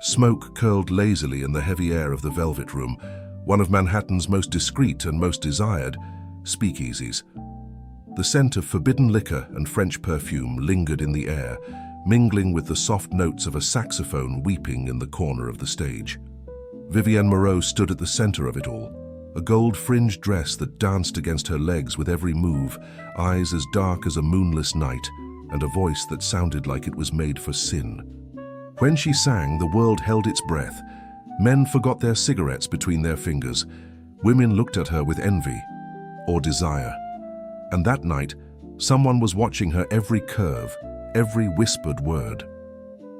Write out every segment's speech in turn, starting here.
Smoke curled lazily in the heavy air of the Velvet Room, one of Manhattan's most discreet and most desired speakeasies. The scent of forbidden liquor and French perfume lingered in the air, mingling with the soft notes of a saxophone weeping in the corner of the stage. Vivienne Moreau stood at the center of it all, a gold-fringed dress that danced against her legs with every move, eyes as dark as a moonless night, and a voice that sounded like it was made for sin. When she sang, the world held its breath. Men forgot their cigarettes between their fingers. Women looked at her with envy or desire. And that night, someone was watching her every curve, every whispered word.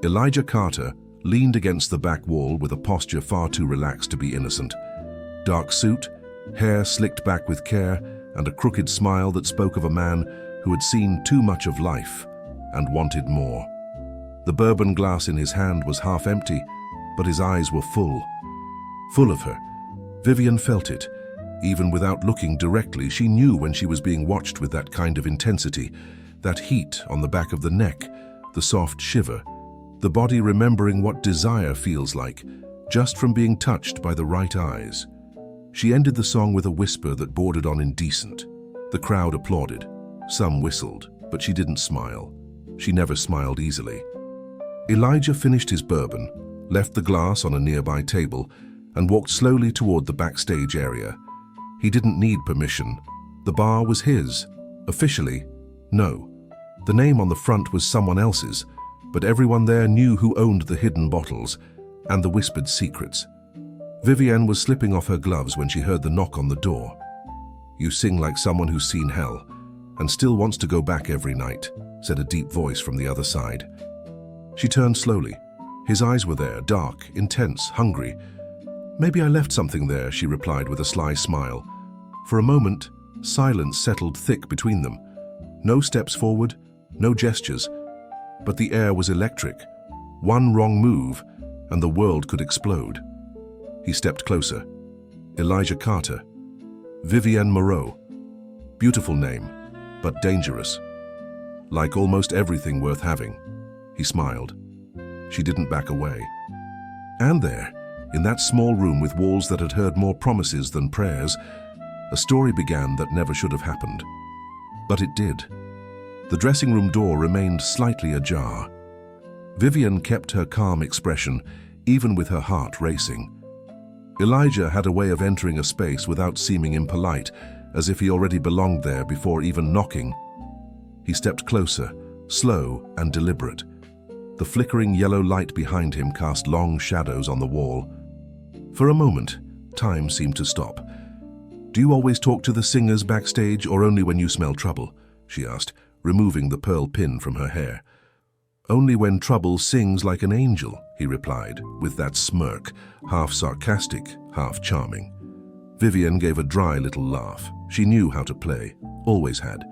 Elijah Carter leaned against the back wall with a posture far too relaxed to be innocent. Dark suit, hair slicked back with care, and a crooked smile that spoke of a man who had seen too much of life and wanted more. The bourbon glass in his hand was half empty, but his eyes were full of her. Vivienne felt it. Even without looking directly, she knew when she was being watched with that kind of intensity, that heat on the back of the neck, the soft shiver, the body remembering what desire feels like, just from being touched by the right eyes. She ended the song with a whisper that bordered on indecent. The crowd applauded. Some whistled, but she didn't smile. She never smiled easily. Elijah finished his bourbon, left the glass on a nearby table, and walked slowly toward the backstage area. He didn't need permission. The bar was his. Officially, no. The name on the front was someone else's, but everyone there knew who owned the hidden bottles and the whispered secrets. Vivienne was slipping off her gloves when she heard the knock on the door. "You sing like someone who's seen hell and still wants to go back every night," said a deep voice from the other side. She turned slowly. His eyes were there, dark, intense, hungry. "Maybe I left something there," she replied with a sly smile. For a moment, silence settled thick between them. No steps forward, no gestures, but the air was electric. One wrong move, and the world could explode. He stepped closer. Elijah Carter. Vivienne Moreau. Beautiful name, but dangerous. Like almost everything worth having. He smiled. She didn't back away. And there, in that small room with walls that had heard more promises than prayers, a story began that never should have happened. But it did. The dressing room door remained slightly ajar. Vivienne kept her calm expression, even with her heart racing. Elijah had a way of entering a space without seeming impolite, as if he already belonged there before even knocking. He stepped closer, slow and deliberate. The flickering yellow light behind him cast long shadows on the wall. For a moment, time seemed to stop. "Do you always talk to the singers backstage or only when you smell trouble?" she asked, removing the pearl pin from her hair. "Only when trouble sings like an angel," he replied, with that smirk, half sarcastic, half charming. Vivienne gave a dry little laugh. She knew how to play, always had.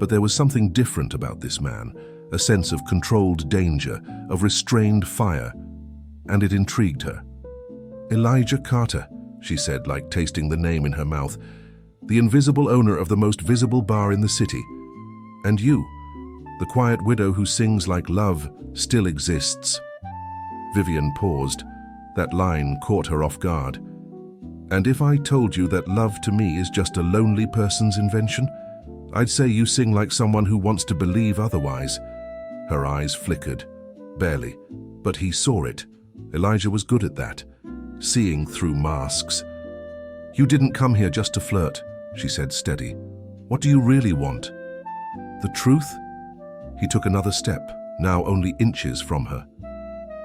But there was something different about this man, a sense of controlled danger, of restrained fire, and it intrigued her. "Elijah Carter," she said, like tasting the name in her mouth, "the invisible owner of the most visible bar in the city. And you, the quiet widow who sings like love still exists." Vivienne paused. That line caught her off guard. "And if I told you that love to me is just a lonely person's invention, I'd say you sing like someone who wants to believe otherwise." Her eyes flickered. Barely. But he saw it. Elijah was good at that. Seeing through masks. "You didn't come here just to flirt," she said, steady. "What do you really want? The truth?" He took another step, now only inches from her.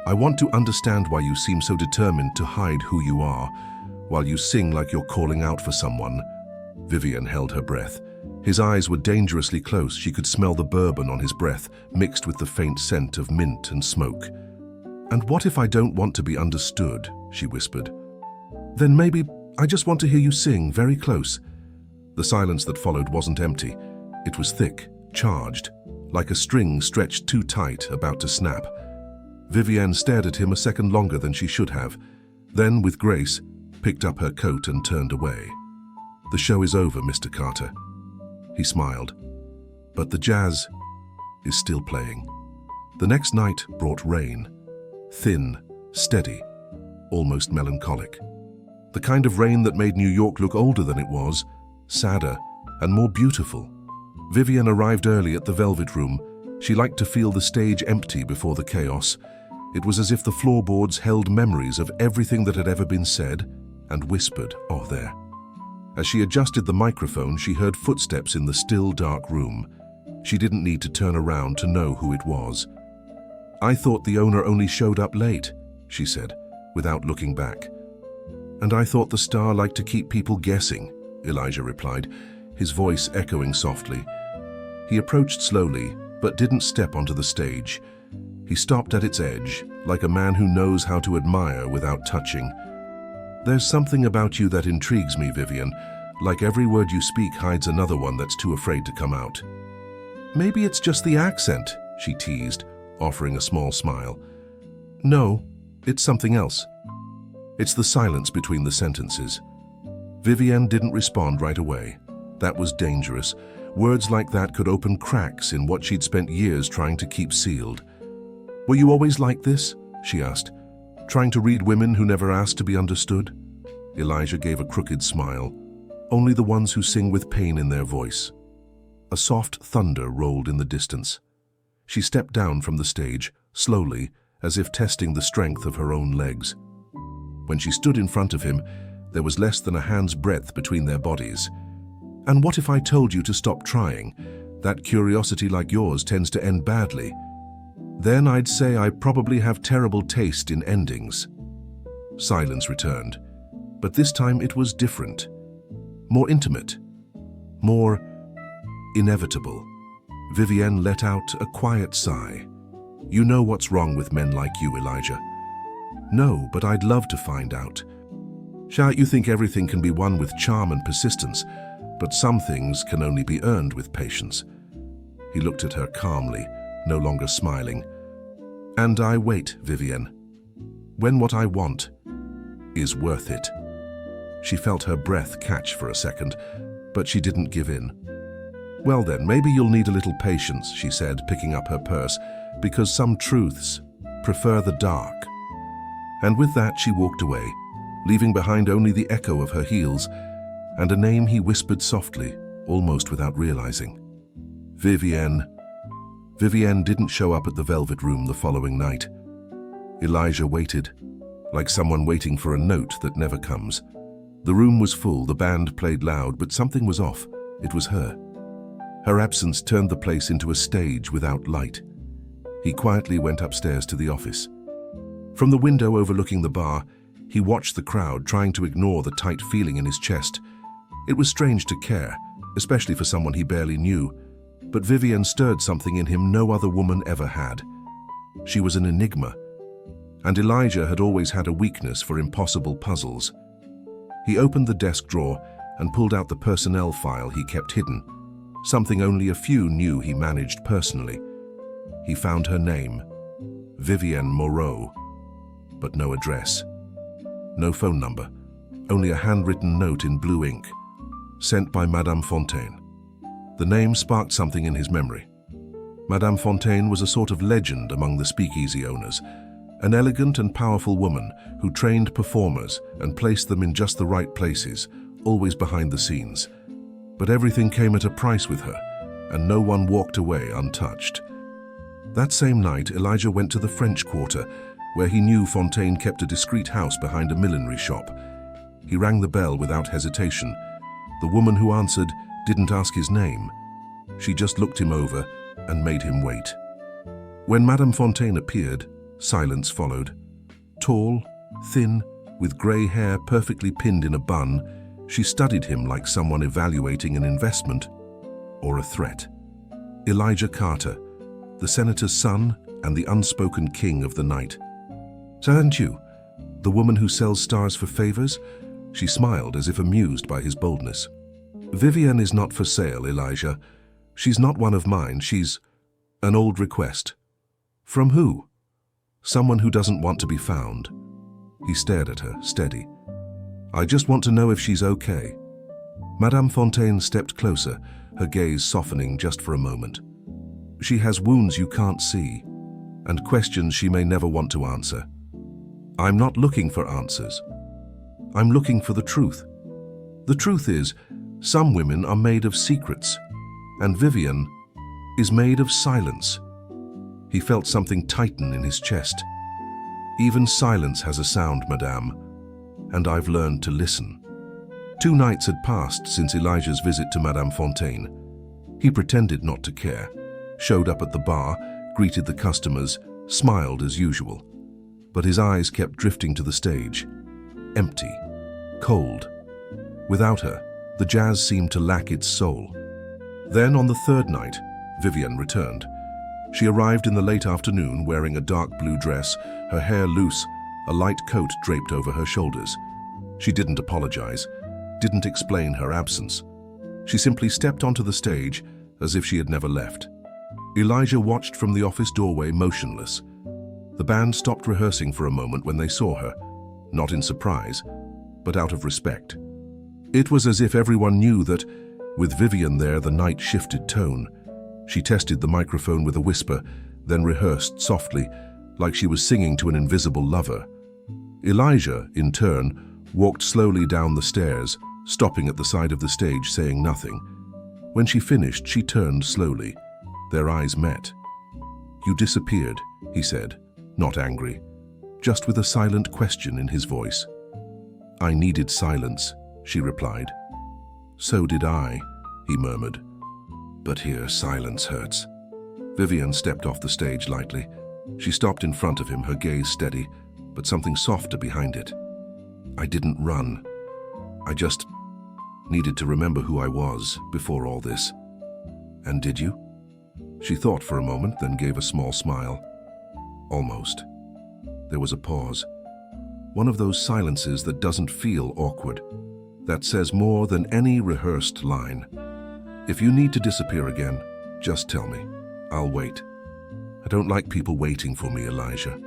"I want to understand why you seem so determined to hide who you are, while you sing like you're calling out for someone." Vivienne held her breath. His eyes were dangerously close. She could smell the bourbon on his breath, mixed with the faint scent of mint and smoke. "And what if I don't want to be understood?" she whispered. "Then maybe I just want to hear you sing very close." The silence that followed wasn't empty. It was thick, charged, like a string stretched too tight, about to snap. Vivienne stared at him a second longer than she should have, then, with grace, picked up her coat and turned away. "The show is over, Mr. Carter." He smiled. "But the jazz is still playing." The next night brought rain. Thin, steady, almost melancholic. The kind of rain that made New York look older than it was, sadder and more beautiful. Vivienne arrived early at the Velvet Room. She liked to feel the stage empty before the chaos. It was as if the floorboards held memories of everything that had ever been said and whispered, "Oh, there." As she adjusted the microphone, she heard footsteps in the still, dark room. She didn't need to turn around to know who it was. "I thought the owner only showed up late," she said, without looking back. "And I thought the star liked to keep people guessing," Elijah replied, his voice echoing softly. He approached slowly, but didn't step onto the stage. He stopped at its edge, like a man who knows how to admire without touching. "There's something about you that intrigues me, Vivienne. Like every word you speak hides another one that's too afraid to come out." "Maybe it's just the accent," she teased, offering a small smile. "No, it's something else." It's the silence between the sentences. Vivienne didn't respond right away. That was dangerous. Words like that could open cracks in what she'd spent years trying to keep sealed. "Were you always like this?" she asked, "trying to read women who never asked to be understood?" Elijah gave a crooked smile. "Only the ones who sing with pain in their voice." A soft thunder rolled in the distance. She stepped down from the stage, slowly, as if testing the strength of her own legs. When she stood in front of him, there was less than a hand's breadth between their bodies. "And what if I told you to stop trying? That curiosity like yours tends to end badly." "Then I'd say I probably have terrible taste in endings." Silence returned, but this time it was different. More intimate. More inevitable. Vivienne let out a quiet sigh. "You know what's wrong with men like you, Elijah." "No, but I'd love to find out." "Shan't you think everything can be won with charm and persistence, but some things can only be earned with patience." He looked at her calmly, no longer smiling. "And I wait, Vivienne. When what I want is worth it." She felt her breath catch for a second, but she didn't give in. "Well then, maybe you'll need a little patience," she said, picking up her purse, "because some truths prefer the dark." And with that she walked away, leaving behind only the echo of her heels and a name he whispered softly, almost without realizing. Vivienne. Vivienne didn't show up at the Velvet Room the following night. Elijah waited, like someone waiting for a note that never comes. The room was full, the band played loud, but something was off. It was her. Her absence turned the place into a stage without light. He quietly went upstairs to the office. From the window overlooking the bar, he watched the crowd, trying to ignore the tight feeling in his chest. It was strange to care, especially for someone he barely knew, but Vivienne stirred something in him no other woman ever had. She was an enigma, and Elijah had always had a weakness for impossible puzzles. He opened the desk drawer and pulled out the personnel file he kept hidden, something only a few knew he managed personally. He found her name, Vivienne Moreau, but no address. No phone number, only a handwritten note in blue ink, sent by Madame Fontaine. The name sparked something in his memory. Madame Fontaine was a sort of legend among the speakeasy owners, an elegant and powerful woman who trained performers and placed them in just the right places, always behind the scenes. But everything came at a price with her, and no one walked away untouched. That same night, Elijah went to the French Quarter, where he knew Fontaine kept a discreet house behind a millinery shop. He rang the bell without hesitation. The woman who answered didn't ask his name. She just looked him over and made him wait. When Madame Fontaine appeared, silence followed. Tall, thin, with grey hair perfectly pinned in a bun, she studied him like someone evaluating an investment or a threat. Elijah Carter, the senator's son and the unspoken king of the night. "So aren't you, the woman who sells stars for favors?" She smiled as if amused by his boldness. "Vivienne is not for sale, Elijah. She's not one of mine. She's an old request." "From who?" "Someone who doesn't want to be found." He stared at her, steady. "I just want to know if she's okay." Madame Fontaine stepped closer, her gaze softening just for a moment. "She has wounds you can't see, and questions she may never want to answer." I'm not looking for answers. I'm looking for the truth. The truth is, some women are made of secrets, and Vivienne is made of silence. He felt something tighten in his chest. Even silence has a sound, madame, and I've learned to listen. 2 nights had passed since Elijah's visit to Madame Fontaine. He pretended not to care, showed up at the bar, greeted the customers, smiled as usual. But his eyes kept drifting to the stage. Empty, cold. Without her, the jazz seemed to lack its soul. Then, on the 3rd night, Vivienne returned. She arrived in the late afternoon wearing a dark blue dress, her hair loose, a light coat draped over her shoulders. She didn't apologize, didn't explain her absence. She simply stepped onto the stage as if she had never left. Elijah watched from the office doorway, motionless. The band stopped rehearsing for a moment when they saw her, not in surprise, but out of respect. It was as if everyone knew that, with Vivienne there, the night shifted tone. She tested the microphone with a whisper, then rehearsed softly, like she was singing to an invisible lover. Elijah, in turn, walked slowly down the stairs, stopping at the side of the stage, saying nothing. When she finished, she turned slowly. Their eyes met. "You disappeared," he said, not angry, just with a silent question in his voice. "I needed silence," she replied. "So did I," he murmured. "But here, silence hurts." Vivienne stepped off the stage lightly. She stopped in front of him, her gaze steady, but something softer behind it. "I didn't run. I just needed to remember who I was before all this." "And did you?" She thought for a moment, then gave a small smile. "Almost." There was a pause. One of those silences that doesn't feel awkward, that says more than any rehearsed line. "If you need to disappear again, just tell me. I'll wait. I don't like people waiting for me, Elijah.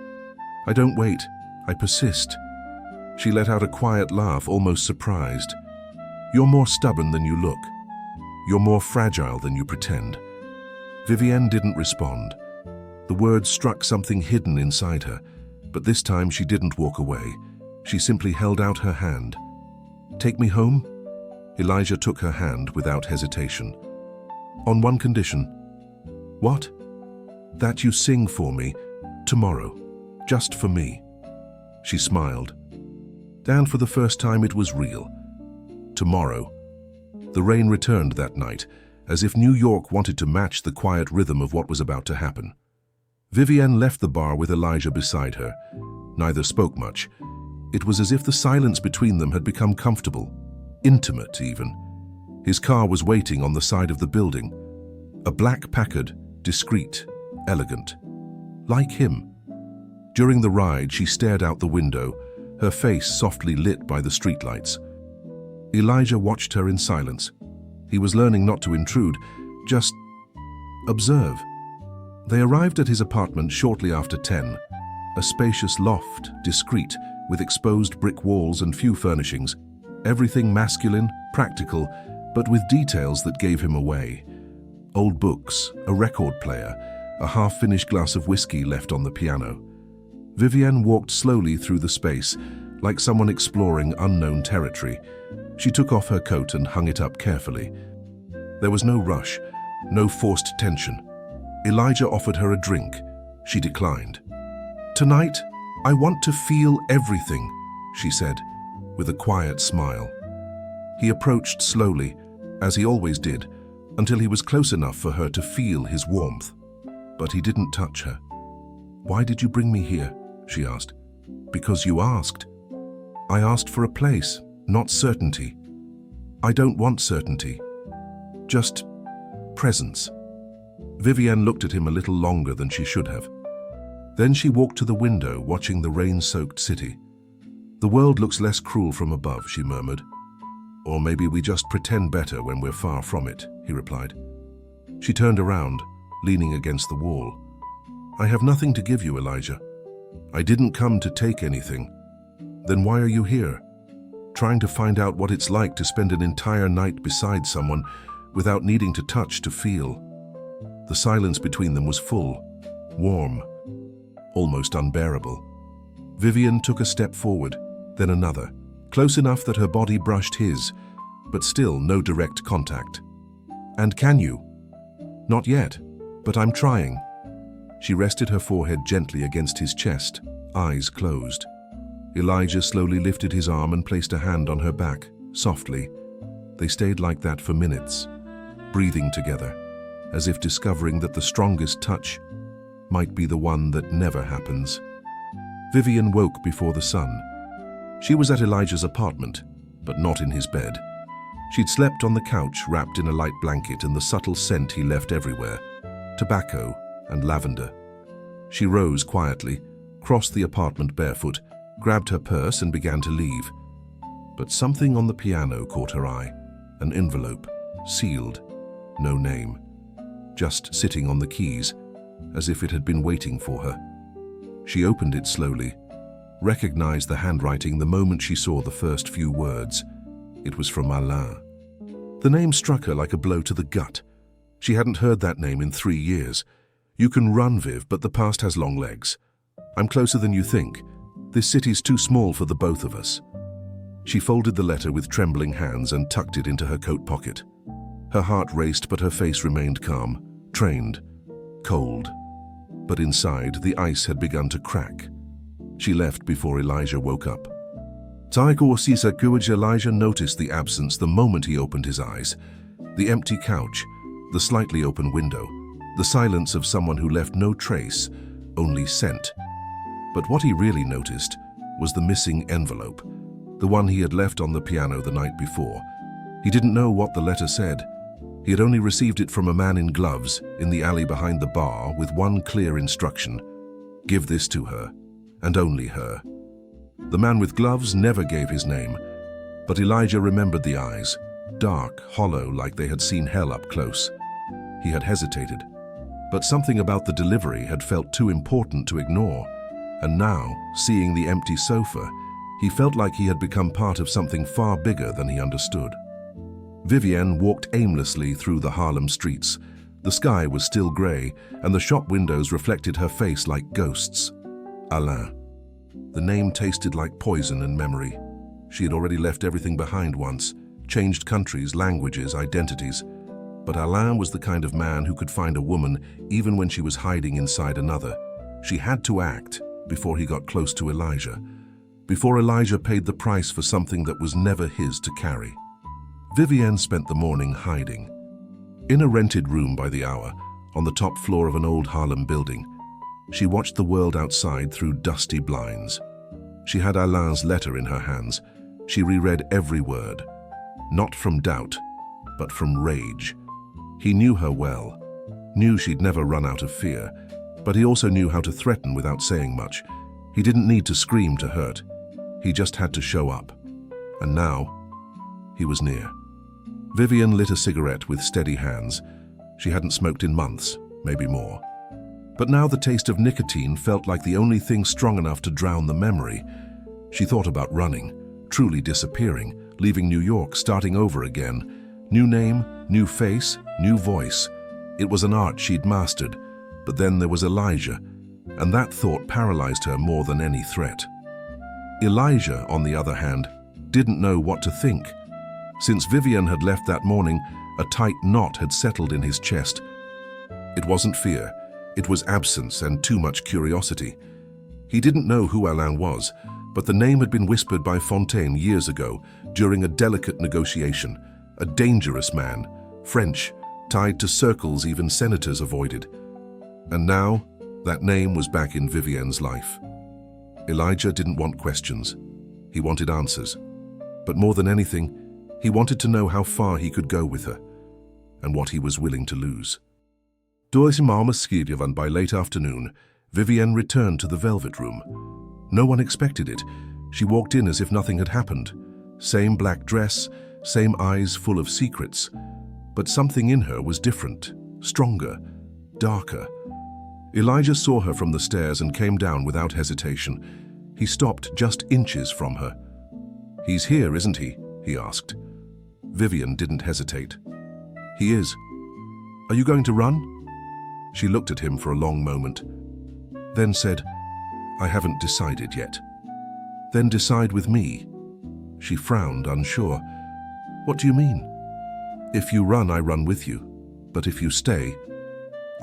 I don't wait. I persist." She let out a quiet laugh, almost surprised. "You're more stubborn than you look. You're more fragile than you pretend." Vivienne didn't respond. The words struck something hidden inside her, but this time she didn't walk away. She simply held out her hand. "Take me home?" Elijah took her hand without hesitation. "On one condition." "What?" "That you sing for me, tomorrow, just for me." She smiled. And for the first time it was real. Tomorrow. The rain returned that night, as if New York wanted to match the quiet rhythm of what was about to happen. Vivienne left the bar with Elijah beside her. Neither spoke much. It was as if the silence between them had become comfortable, intimate even. His car was waiting on the side of the building. A black Packard, discreet, elegant. Like him. During the ride, she stared out the window, her face softly lit by the streetlights. Elijah watched her in silence. He was learning not to intrude, just observe. They arrived at his apartment shortly after 10, a spacious loft, discreet, with exposed brick walls and few furnishings, everything masculine, practical, but with details that gave him away. Old books, a record player, a half-finished glass of whiskey left on the piano. Vivienne walked slowly through the space, like someone exploring unknown territory. She took off her coat and hung it up carefully. There was no rush, no forced tension. Elijah offered her a drink. She declined. "Tonight, I want to feel everything," she said, with a quiet smile. He approached slowly, as he always did, until he was close enough for her to feel his warmth. But he didn't touch her. "Why did you bring me here?" she asked. "Because you asked." "I asked for a place, not certainty." "I don't want certainty. Just presence." Vivienne looked at him a little longer than she should have. Then she walked to the window, watching the rain-soaked city. "The world looks less cruel from above," she murmured. "Or maybe we just pretend better when we're far from it," he replied. She turned around, leaning against the wall. "I have nothing to give you, Elijah. I didn't come to take anything. Then why are you here? Trying to find out what it's like to spend an entire night beside someone without needing to touch to feel." The silence between them was full, warm, almost unbearable. Vivienne took a step forward, then another, close enough that her body brushed his, but still no direct contact. "And can you?" "Not yet, but I'm trying." She rested her forehead gently against his chest, eyes closed. Elijah slowly lifted his arm and placed a hand on her back, softly. They stayed like that for minutes, breathing together, as if discovering that the strongest touch might be the one that never happens. Vivienne woke before the sun. She was at Elijah's apartment, but not in his bed. She'd slept on the couch wrapped in a light blanket and the subtle scent he left everywhere, tobacco and lavender. She rose quietly, crossed the apartment barefoot, grabbed her purse and began to leave. But something on the piano caught her eye, an envelope, sealed, no name, just sitting on the keys, as if it had been waiting for her. She opened it slowly, recognized the handwriting the moment she saw the first few words. It was from Alain. The name struck her like a blow to the gut. She hadn't heard that name in 3 years. "You can run, Viv, but the past has long legs. I'm closer than you think. This city's too small for the both of us." She folded the letter with trembling hands and tucked it into her coat pocket. Her heart raced, but her face remained calm, trained, cold. But inside, the ice had begun to crack. She left before Elijah woke up. Elijah noticed the absence the moment he opened his eyes. The empty couch, the slightly open window, the silence of someone who left no trace, only scent. But what he really noticed was the missing envelope, the one he had left on the piano the night before. He didn't know what the letter said. He had only received it from a man in gloves in the alley behind the bar with one clear instruction: give this to her, and only her. The man with gloves never gave his name, but Elijah remembered the eyes, dark, hollow, like they had seen hell up close. He had hesitated, but something about the delivery had felt too important to ignore. And now, seeing the empty sofa, he felt like he had become part of something far bigger than he understood. Vivienne walked aimlessly through the Harlem streets. The sky was still grey, and the shop windows reflected her face like ghosts. Alain. The name tasted like poison and memory. She had already left everything behind once, changed countries, languages, identities. But Alain was the kind of man who could find a woman even when she was hiding inside another. She had to act before he got close to Elijah, before Elijah paid the price for something that was never his to carry. Vivienne spent the morning hiding. In a rented room by the hour, on the top floor of an old Harlem building, she watched the world outside through dusty blinds. She had Alain's letter in her hands. She reread every word, not from doubt, but from rage. He knew her well, knew she'd never run out of fear, but he also knew how to threaten without saying much. He didn't need to scream to hurt. He just had to show up. And now, he was near. Vivienne lit a cigarette with steady hands. She hadn't smoked in months, maybe more. But now the taste of nicotine felt like the only thing strong enough to drown the memory. She thought about running, truly disappearing, leaving New York, starting over again. New name, new face, new voice. It was an art she'd mastered. But then there was Elijah, and that thought paralyzed her more than any threat. Elijah, on the other hand, didn't know what to think. Since Vivienne had left that morning, a tight knot had settled in his chest. It wasn't fear, it was absence and too much curiosity. He didn't know who Alain was, but the name had been whispered by Fontaine years ago during a delicate negotiation. A dangerous man, French, tied to circles even senators avoided. And now, that name was back in Vivienne's life. Elijah didn't want questions. He wanted answers. But more than anything, he wanted to know how far he could go with her, and what he was willing to lose. By late afternoon, Vivienne returned to the Velvet Room. No one expected it. She walked in as if nothing had happened. Same black dress, same eyes full of secrets. But something in her was different, stronger, darker. Elijah saw her from the stairs and came down without hesitation. He stopped just inches from her. "He's here, isn't he?" he asked. Vivienne didn't hesitate. "He is. Are you going to run?" She looked at him for a long moment, then said, "I haven't decided yet." Then decide with me. She frowned, unsure. What do you mean? If you run, I run with you. But if you stay,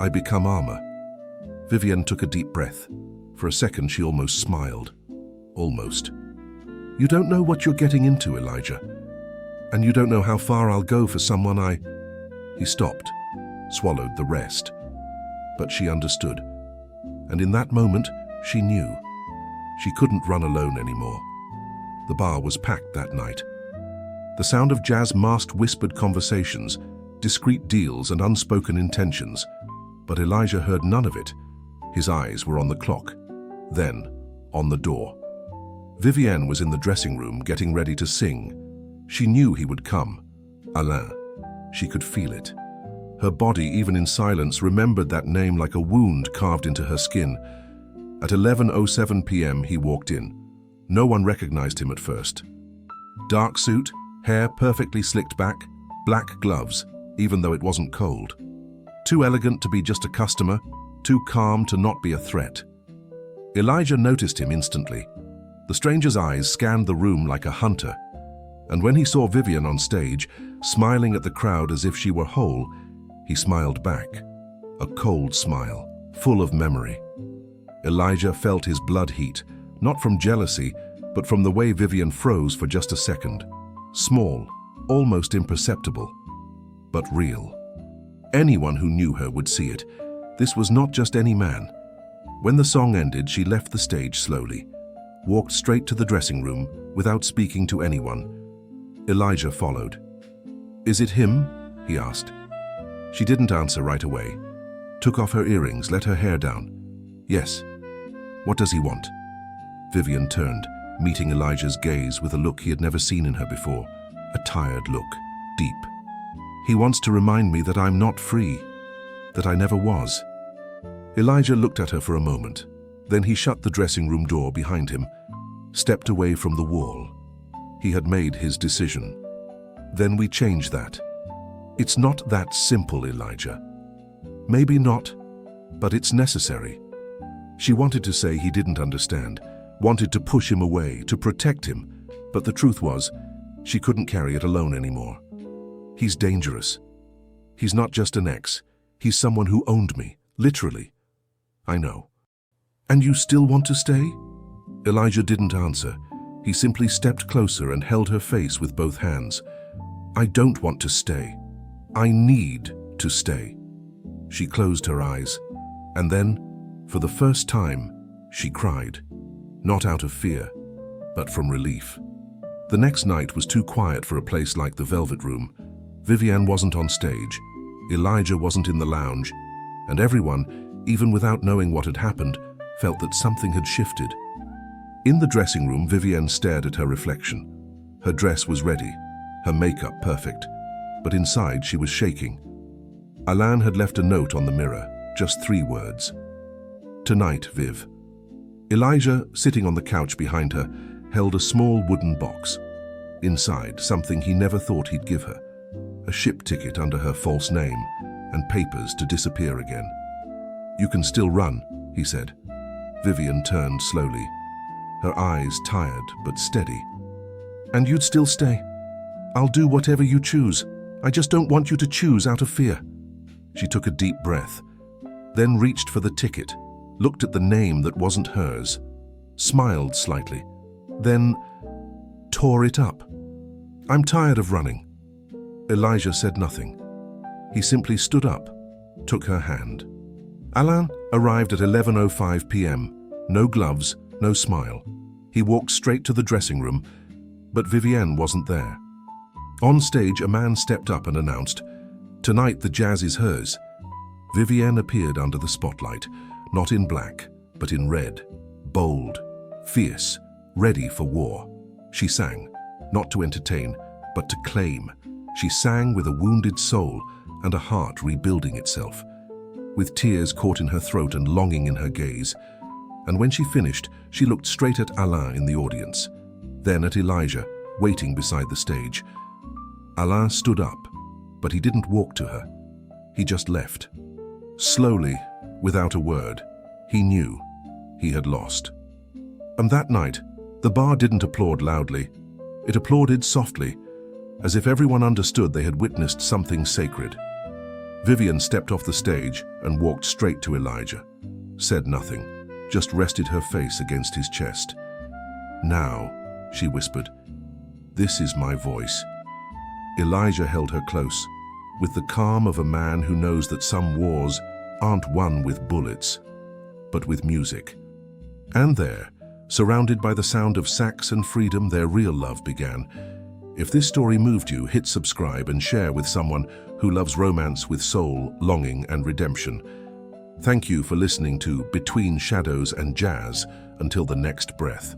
I become armor. Vivienne took a deep breath. For a second, she almost smiled. Almost. You don't know what you're getting into, Elijah. And you don't know how far I'll go for someone I... He stopped, swallowed the rest. But she understood. And in that moment, she knew. She couldn't run alone anymore. The bar was packed that night. The sound of jazz masked whispered conversations, discreet deals and unspoken intentions. But Elijah heard none of it. His eyes were on the clock, then on the door. Vivienne was in the dressing room getting ready to sing. She knew he would come. Alain. She could feel it. Her body, even in silence, remembered that name like a wound carved into her skin. At 11:07 p.m. he walked in. No one recognized him at first. Dark suit, hair perfectly slicked back, black gloves, even though it wasn't cold. Too elegant to be just a customer, too calm to not be a threat. Elijah noticed him instantly. The stranger's eyes scanned the room like a hunter. And when he saw Vivienne on stage, smiling at the crowd as if she were whole, he smiled back. A cold smile, full of memory. Elijah felt his blood heat, not from jealousy, but from the way Vivienne froze for just a second. Small, almost imperceptible, but real. Anyone who knew her would see it. This was not just any man. When the song ended, she left the stage slowly, walked straight to the dressing room without speaking to anyone. Elijah followed. "Is it him?" he asked. She didn't answer right away. Took off her earrings, let her hair down. "Yes." "What does he want?" Vivienne turned, meeting Elijah's gaze with a look he had never seen in her before. A tired look, deep. "He wants to remind me that I'm not free, that I never was." Elijah looked at her for a moment. Then he shut the dressing room door behind him, stepped away from the wall. He had made his decision. "Then we change that." "It's not that simple, Elijah." "Maybe not, but it's necessary." She wanted to say he didn't understand, wanted to push him away, to protect him, but the truth was, she couldn't carry it alone anymore. "He's dangerous. He's not just an ex. He's someone who owned me, literally." "I know." "And you still want to stay?" Elijah didn't answer. He simply stepped closer and held her face with both hands. "I don't want to stay. I need to stay." She closed her eyes, and then, for the first time, she cried. Not out of fear, but from relief. The next night was too quiet for a place like the Velvet Room. Vivienne wasn't on stage, Elijah wasn't in the lounge, and everyone, even without knowing what had happened, felt that something had shifted. In the dressing room, Vivienne stared at her reflection. Her dress was ready, her makeup perfect, but inside she was shaking. Alain had left a note on the mirror, just 3 words. "Tonight, Viv." Elijah, sitting on the couch behind her, held a small wooden box. Inside, something he never thought he'd give her. A ship ticket under her false name, and papers to disappear again. "You can still run," he said. Vivienne turned slowly, her eyes tired but steady. "And you'd still stay? I'll do whatever you choose. I just don't want you to choose out of fear." She took a deep breath, then reached for the ticket, looked at the name that wasn't hers, smiled slightly, then tore it up. "I'm tired of running." Elijah said nothing. He simply stood up, took her hand. Alain arrived at 11:05 p.m. No gloves, no smile. He walked straight to the dressing room, but Vivienne wasn't there. On stage, a man stepped up and announced, "Tonight the jazz is hers." Vivienne appeared under the spotlight, not in black, but in red, bold, fierce, ready for war. She sang, not to entertain, but to claim. She sang with a wounded soul and a heart rebuilding itself, with tears caught in her throat and longing in her gaze. And when she finished, she looked straight at Alain in the audience, then at Elijah, waiting beside the stage. Alain stood up, but he didn't walk to her. He just left. Slowly, without a word, he knew he had lost. And that night, The bar didn't applaud loudly. It applauded softly, as if everyone understood they had witnessed something sacred. Vivienne stepped off the stage and walked straight to Elijah. Said nothing, just rested her face against his chest. "Now," she whispered, "this is my voice." Elijah held her close, with the calm of a man who knows that some wars aren't won with bullets, but with music. And there, surrounded by the sound of sax and freedom, their real love began. If this story moved you, hit subscribe and share with someone who loves romance with soul, longing, and redemption. Thank you for listening to Between Shadows and Jazz. Until the next breath.